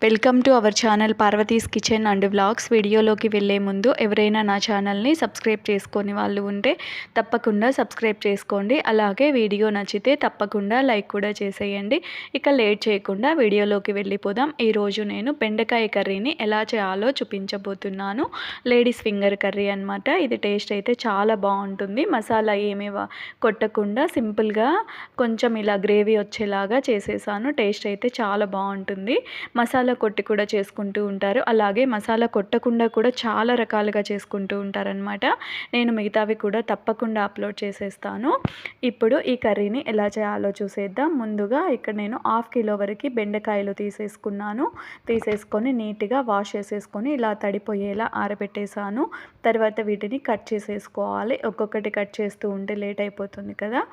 Welcome to our channel Parvati's kitchen and vlogs. వీడియోలోకి వెళ్ళే ముందు ఎవరైనా నా ఛానల్ని సబ్స్క్రైబ్ చేసుకొని వాళ్ళు ఉంటే తప్పకుండా సబ్స్క్రైబ్ చేసుకోండి. అలాగే వీడియో నచ్చితే తప్పకుండా లైక్ కూడా చేసేయండి. ఇక లేట్ చేయకుండా వీడియోలోకి వెళ్ళిపోదాం. ఈరోజు నేను బెండకాయ కర్రీని ఎలా చేయాలో చూపించబోతున్నాను. లేడీస్ ఫింగర్ కర్రీ అనమాట. ఇది టేస్ట్ అయితే చాలా బాగుంటుంది. మసాలా ఏమీ కొట్టకుండా సింపుల్గా కొంచెం ఇలా గ్రేవీ వచ్చేలాగా చేసేసాను. టేస్ట్ అయితే చాలా బాగుంటుంది. మసాలా కొట్టి కూడా చేసుకుంటూ ఉంటారు, అలాగే మసాలా కొట్టకుండా కూడా చాలా రకాలుగా చేసుకుంటూ ఉంటారనమాట. నేను మిగతావి కూడా తప్పకుండా అప్లోడ్ చేసేస్తాను. ఇప్పుడు ఈ కర్రీని ఎలా చేయాలో చూసేద్దాం. ముందుగా ఇక్కడ నేను 1/2 కిలో వరకు బెండకాయలు తీసేసుకొని నీట్గా వాష్ చేసేసుకొని ఇలా తడిపోయేలా ఆరబెట్టేసాను. తర్వాత వీటిని కట్ చేసేసుకోవాలి. ఒక్కొక్కటి కట్ చేస్తూ ఉంటే లేట్ అయిపోతుంది కదా.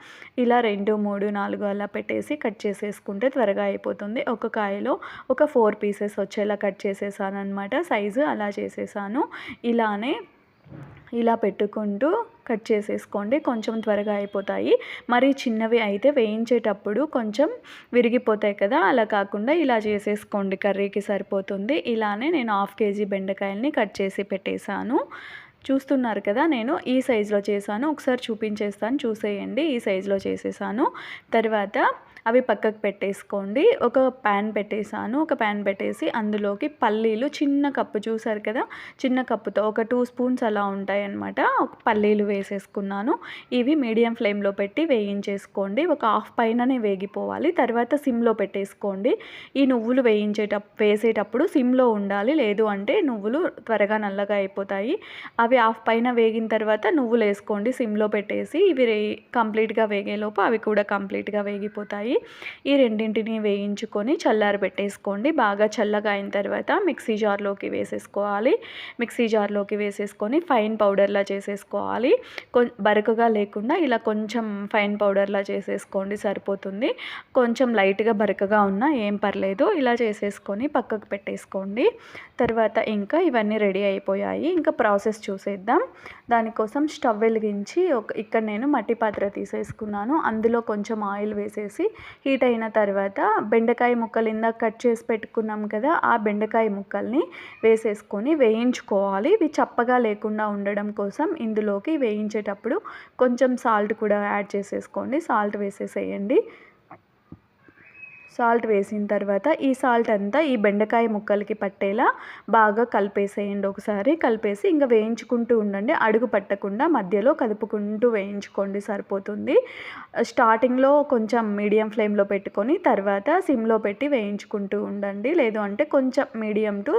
ఇలా 2, 3, 4 అలా పెట్టేసి కట్ చేసేసుకుంటే త్వరగా అయిపోతుంది. ఒక కాయలో ఒక 4 పీసెస్ వచ్చేలా కట్ చేసేసాను అనమాట. సైజు అలా చేసేసాను. ఇలా పెట్టుకుంటూ కట్ చేసేసుకోండి, కొంచెం త్వరగా అయిపోతాయి. మరి చిన్నవి అయితే వేయించేటప్పుడు కొంచెం విరిగిపోతాయి కదా, అలా కాకుండా ఇలా చేసేసుకోండి, కర్రీకి సరిపోతుంది. ఇలానే నేను 1/2 కేజీ బెండకాయల్ని కట్ చేసి పెట్టేశాను. చూస్తున్నారు కదా, నేను ఈ సైజులో చేశాను. ఒకసారి చూపించేస్తాను, చూసేయండి. ఈ సైజులో చేసేసాను. తర్వాత అవి పక్కకు పెట్టేసుకోండి. ఒక ప్యాన్ పెట్టేసాను. ఒక ప్యాన్ పెట్టేసి అందులోకి పల్లీలు చిన్న కప్పు, చూసారు కదా, చిన్న కప్పుతో ఒక 2 స్పూన్స్ అలా ఉంటాయి అన్నమాట. ఒక పల్లీలు వేసేసుకున్నాను. ఇవి మీడియం ఫ్లేమ్లో పెట్టి వేయించేసుకోండి. ఒక హాఫ్ పైననే వేగిపోవాలి. తర్వాత సిమ్లో పెట్టేసుకోండి. ఈ నువ్వులు వేసేటప్పుడు సిమ్లో ఉండాలి, లేదు అంటే నువ్వులు త్వరగా నల్లగా అయిపోతాయి. అవి హాఫ్ పైన వేగిన తర్వాత నువ్వులు వేసుకోండి సిమ్లో పెట్టేసి. ఇవి కంప్లీట్గా వేగేలోపు అవి కూడా కంప్లీట్గా వేగిపోతాయి. ఈ రెండింటిని వేయించుకొని చల్లారబెట్టేసుకోండి. బాగా చల్లగా అయిన తర్వాత మిక్సీ జార్లోకి వేసేసుకొని ఫైన్ పౌడర్లా చేసేసుకోవాలి. బరకగా లేకుండా ఇలా కొంచెం ఫైన్ పౌడర్లా చేసేసుకోండి, సరిపోతుంది. కొంచెం లైట్గా బరకగా ఉన్నా ఏం పర్లేదు. ఇలా చేసేసుకొని పక్కకు పెట్టేసుకోండి. తర్వాత ఇంకా ఇవన్నీ రెడీ అయిపోయాయి. ఇంకా ప్రాసెస్ చూసేద్దాం. దానికోసం స్టవ్ వెలిగించి ఇక్కడ నేను మట్టి పాత్ర తీసేసుకున్నాను. అందులో కొంచెం ఆయిల్ వేసేసి హీట్ అయిన తర్వాత బెండకాయ ముక్కలు ఇందాక కట్ చేసి పెట్టుకున్నాం కదా, ఆ బెండకాయ ముక్కల్ని వేసేసుకొని వేయించుకోవాలి. ఇవి చప్పగా లేకుండా ఉండడం కోసం ఇందులోకి వేయించేటప్పుడు కొంచెం సాల్ట్ కూడా యాడ్ చేసేసుకోండి. సాల్ట్ వేసేసేయండి. సాల్ట్ వేసిన తర్వాత ఈ సాల్ట్ అంతా ఈ బెండకాయ ముక్కలకి పట్టేలా బాగా కలిపేసేయండి. ఒకసారి కలిపేసి ఇంకా వేయించుకుంటూ ఉండండి. అడుగు పట్టకుండా మధ్యలో కలుపుకుంటూ వేయించుకోండి, సరిపోతుంది. స్టార్టింగ్లో కొంచెం మీడియం ఫ్లేమ్లో పెట్టుకొని తర్వాత సిమ్లో పెట్టి వేయించుకుంటూ ఉండండి. లేదు అంటే కొంచెం మీడియం టు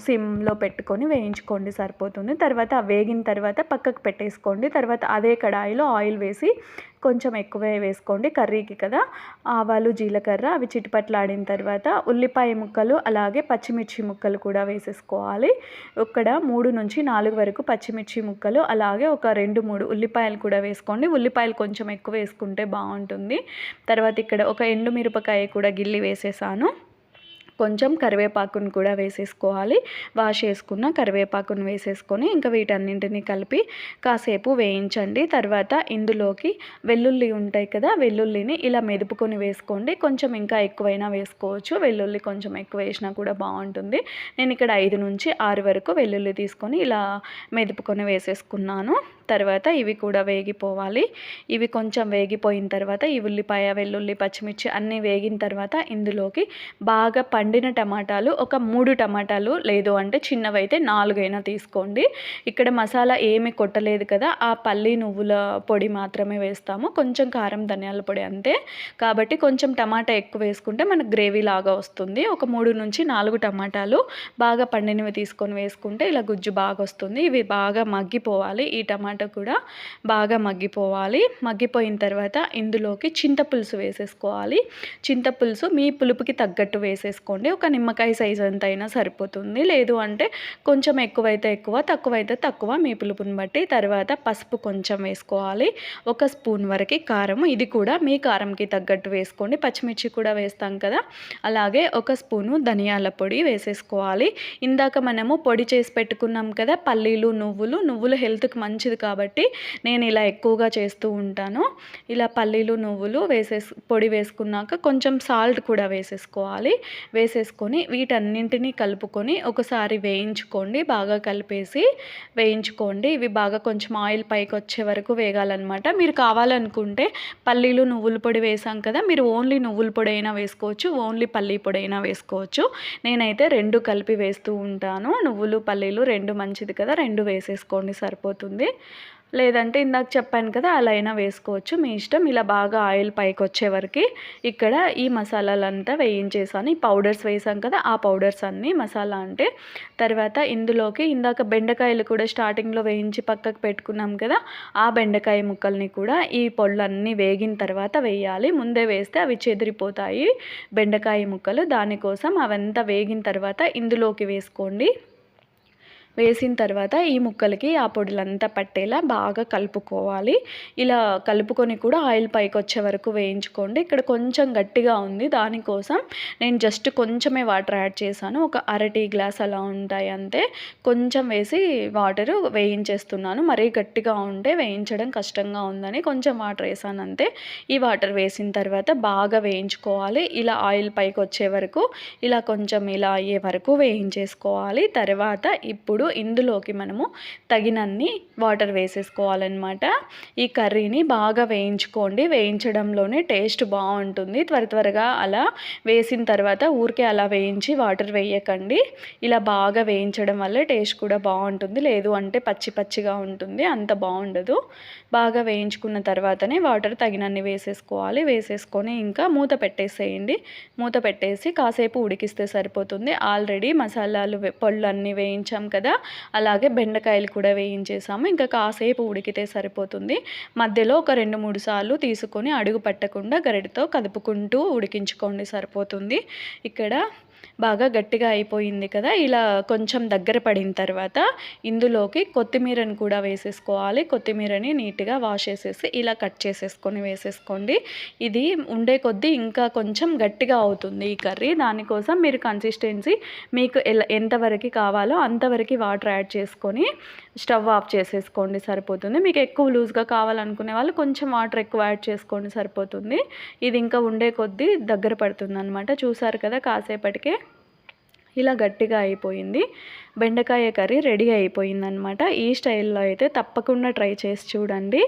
సిమ్లో పెట్టుకొని వేయించుకోండి, సరిపోతుంది. తర్వాత వేగిన తర్వాత పక్కకు పెట్టేసుకోండి. తర్వాత అదే కడాయిలో ఆయిల్ వేసి కొంచెం ఎక్కువే వేసుకోండి, కర్రీకి కదా. ఆవాలు, జీలకర్ర అవి చిటిపట్లాడిన తర్వాత ఉల్లిపాయ ముక్కలు అలాగే పచ్చిమిర్చి ముక్కలు కూడా వేసేసుకోవాలి. ఇక్కడ 3 నుంచి 4 వరకు పచ్చిమిర్చి ముక్కలు అలాగే ఒక 2, 3 ఉల్లిపాయలు కూడా వేసుకోండి. ఉల్లిపాయలు కొంచెం ఎక్కువ వేసుకుంటే బాగుంటుంది. తర్వాత ఇక్కడ ఒక ఎండుమిరపకాయ కూడా గిల్లి వేసేసాను. కొంచెం కరివేపాకును కూడా వేసేసుకోవాలి. వాష్ చేసుకున్న కరివేపాకును వేసేసుకొని ఇంకా వీటన్నింటినీ కలిపి కాసేపు వేయించండి. తర్వాత ఇందులోకి వెల్లుల్లి ఉంటాయి కదా, వెల్లుల్లిని ఇలా మెదుపుకొని వేసుకోండి. కొంచెం ఇంకా ఎక్కువైనా వేసుకోవచ్చు, వెల్లుల్లి కొంచెం ఎక్కువ వేసినా కూడా బాగుంటుంది. నేను ఇక్కడ 5 నుంచి 6 వరకు వెల్లుల్లి తీసుకొని ఇలా మెదుపుకొని వేసేసుకున్నాను. తర్వాత ఇవి కూడా వేగిపోవాలి. ఇవి కొంచెం వేగిపోయిన తర్వాత ఈ ఉల్లిపాయ, వెల్లుల్లి, పచ్చిమిర్చి అన్నీ వేగిన తర్వాత ఇందులోకి బాగా పండిన టమాటాలు ఒక 3 టమాటాలు, లేదు అంటే చిన్నవైతే 4 అయినా తీసుకోండి. ఇక్కడ మసాలా ఏమి కొట్టలేదు కదా, ఆ పల్లి నువ్వుల పొడి మాత్రమే వేస్తాము. కొంచెం కారం, ధనియాల పొడి అంతే. కాబట్టి కొంచెం టమాటా ఎక్కువ వేసుకుంటే మనకు గ్రేవీ లాగా వస్తుంది. ఒక 3 నుంచి 4 టమాటాలు బాగా పండినవి తీసుకొని వేసుకుంటే ఇలా గుజ్జు బాగా వస్తుంది. ఇవి బాగా మగ్గిపోవాలి. ఈ టమాటా కూడా బాగా మగ్గిపోవాలి. మగ్గిపోయిన తర్వాత ఇందులోకి చింతపులుసు వేసేసుకోవాలి. చింతపులుసు మీ పులుపుకి తగ్గట్టు వేసేసుకోండి. ఒక నిమ్మకాయ సైజు అంత అయినా సరిపోతుంది. లేదు అంటే కొంచెం ఎక్కువైతే ఎక్కువ, తక్కువైతే తక్కువ, మీ పులుపుని బట్టి. తర్వాత పసుపు కొంచెం వేసుకోవాలి. 1 స్పూన్ వరకు కారం, ఇది కూడా మీ కారంకి తగ్గట్టు వేసుకోండి. పచ్చిమిర్చి కూడా వేస్తాం కదా, అలాగే 1 స్పూను ధనియాల పొడి వేసేసుకోవాలి. ఇందాక మనము పొడి చేసి పెట్టుకున్నాం కదా పల్లీలు, నువ్వులు హెల్త్కి మంచిది కాబట్టి నేను ఇలా ఎక్కువగా చేస్తూ ఉంటాను. ఇలా పల్లీలు నువ్వులు పొడి వేసుకున్నాక కొంచెం సాల్ట్ కూడా వేసేసుకోవాలి. వేసేసుకొని వీటన్నింటినీ కలుపుకొని ఒకసారి వేయించుకోండి. బాగా కలిపేసి వేయించుకోండి. ఇవి బాగా కొంచెం ఆయిల్ పైకి వచ్చే వరకు వేగాలన్నమాట. మీరు కావాలనుకుంటే పల్లీలు నువ్వుల పొడి వేసాం కదా, మీరు ఓన్లీ నువ్వుల పొడి అయినా వేసుకోవచ్చు, ఓన్లీ పల్లీ పొడి అయినా వేసుకోవచ్చు. నేనైతే 2 కలిపి వేస్తూ ఉంటాను. నువ్వులు పల్లీలు 2 మంచిది కదా, 2 వేసేసుకోండి సరిపోతుంది. లేదంటే ఇందాక చెప్పాను కదా, అలా అయినా వేసుకోవచ్చు, మీ ఇష్టం. ఇలా బాగా ఆయిల్ పైకి వచ్చే వరకు ఇక్కడ ఈ మసాలాలంతా వేయించేసాను. ఈ పౌడర్స్ వేసాం కదా, ఆ పౌడర్స్ అన్నీ మసాలా అంటే. తర్వాత ఇందులోకి ఇందాక బెండకాయలు కూడా స్టార్టింగ్లో వేయించి పక్కకు పెట్టుకున్నాం కదా, ఆ బెండకాయ ముక్కల్ని కూడా ఈ పొళ్ళన్నీ వేగిన తర్వాత వేయాలి. ముందే వేస్తే అవి చెదిరిపోతాయి బెండకాయ ముక్కలు. దానికోసం అవంతా వేగిన తర్వాత ఇందులోకి వేసుకోండి. వేసిన తర్వాత ఈ ముక్కలకి ఆ పొడులంతా పట్టేలా బాగా కలుపుకోవాలి. ఇలా కలుపుకొని కూడా ఆయిల్ పైకి వచ్చే వరకు వేయించుకోండి. ఇక్కడ కొంచెం గట్టిగా ఉంది, దానికోసం నేను జస్ట్ కొంచెమే వాటర్ యాడ్ చేశాను. ఒక అర టీ గ్లాస్ అలా ఉంటాయి అంతే. కొంచెం వేసి వాటరు వేయించేస్తున్నాను. మరీ గట్టిగా ఉంటే వేయించడం కష్టంగా ఉందని కొంచెం వాటర్ వేసాను అంతే. ఈ వాటర్ వేసిన తర్వాత బాగా వేయించుకోవాలి. ఇలా ఆయిల్ పైకి వచ్చే వరకు, ఇలా కొంచెం ఇలా అయ్యే వరకు వేయించేసుకోవాలి. తర్వాత ఇప్పుడు ఇందులోకి మనము తగినన్ని వాటర్ వేసేసుకోవాలన్నమాట. ఈ కర్రీని బాగా వేయించుకోండి. వేయించడంలోనే టేస్ట్ బాగుంటుంది. త్వరగా అలా వేసిన తర్వాత ఊరికే అలా వేయించి వాటర్ వేయకండి. ఇలా బాగా వేయించడం వల్ల టేస్ట్ కూడా బాగుంటుంది. లేదు అంటే పచ్చి పచ్చిగా ఉంటుంది, అంత బాగుండదు. బాగా వేయించుకున్న తర్వాతనే వాటర్ తగినన్ని వేసేసుకోవాలి. వేసేసుకొని ఇంకా మూత పెట్టేసేయండి. మూత పెట్టేసి కాసేపు ఉడికిస్తే సరిపోతుంది. ఆల్రెడీ మసాలాలు పళ్ళు అన్నీ వేయించాం కదా, అలాగే బెండకాయలు కూడా వేయించేసాము. ఇంకా కాసేపు ఉడికితే సరిపోతుంది. మధ్యలో ఒక 2-3 సార్లు తీసుకొని అడుగు పట్టకుండా గరిటెతో కదుపుకుంటూ ఉడికించుకోండి సరిపోతుంది. ఇక్కడ బాగా గట్టిగా అయిపోయింది కదా, ఇలా కొంచెం దగ్గర పడిన తర్వాత ఇందులోకి కొత్తిమీరని కూడా వేసేసుకోవాలి. కొత్తిమీరని నీట్గా వాష్ చేసేసి ఇలా కట్ చేసేసుకొని వేసేసుకోండి. ఇది ఉండే కొద్దీ ఇంకా కొంచెం గట్టిగా అవుతుంది ఈ కర్రీ. దానికోసం మీరు కన్సిస్టెన్సీ మీకు ఎంతవరకు కావాలో అంతవరకు వాటర్ యాడ్ చేసుకొని స్టవ్ ఆఫ్ చేసేసుకోండి సరిపోతుంది. మీకు ఎక్కువ లూజ్గా కావాలనుకునే వాళ్ళు కొంచెం వాటర్ ఎక్కువ యాడ్ చేసుకోండి సరిపోతుంది. ఇది ఇంకా ఉండే కొద్దీ దగ్గర పడుతుంది అనమాట. చూసారు కదా, కాసేపటికే ఇలా గట్టిగా అయిపోయింది. బెండకాయ కర్రీ రెడీ అయిపోయిందనమాట. ఈ స్టైల్లో అయితే తప్పకుండా ట్రై చేసి చూడండి.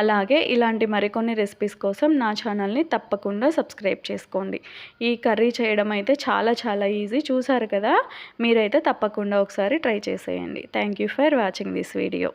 అలాగే ఇలాంటి మరికొన్ని రెసిపీస్ కోసం నా ఛానల్ని తప్పకుండా సబ్స్క్రైబ్ చేసుకోండి. ఈ కర్రీ చేయడం అయితే చాలా ఈజీ. చూసారు కదా, మీరైతే తప్పకుండా ఒకసారి ట్రై చేసేయండి. Thank you for watching this video.